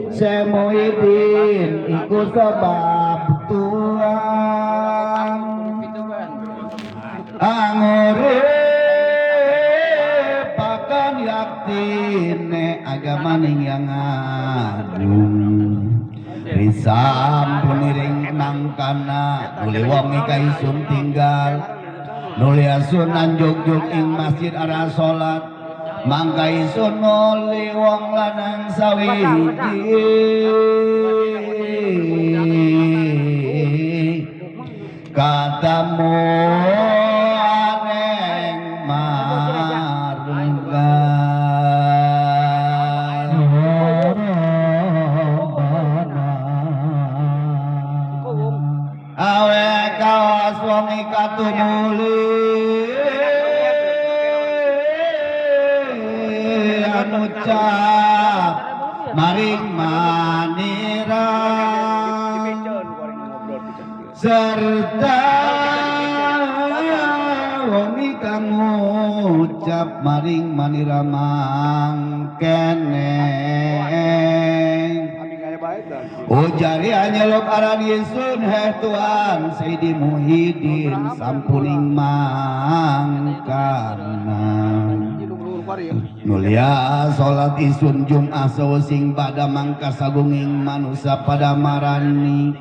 Semuidin iku sebab tuang angore pakan yaktine agama ning yang agung risam puniring mangkana nuli wong ikaisun tinggal nuli asun anjog-jog ing masjid arah salat mangkaisun nuli wong lanang sawiji katamu aneng marga awe kawas wong ikatumuli anucap maring manira serta wong kang ngucap maring manira mangkene ujari anyelok aran Yesun heh Tuhan Sayyidi Muhyiddin sampuning mangkana nulia salat isun Jum'ah sing pada mangka sagunging manusia pada marani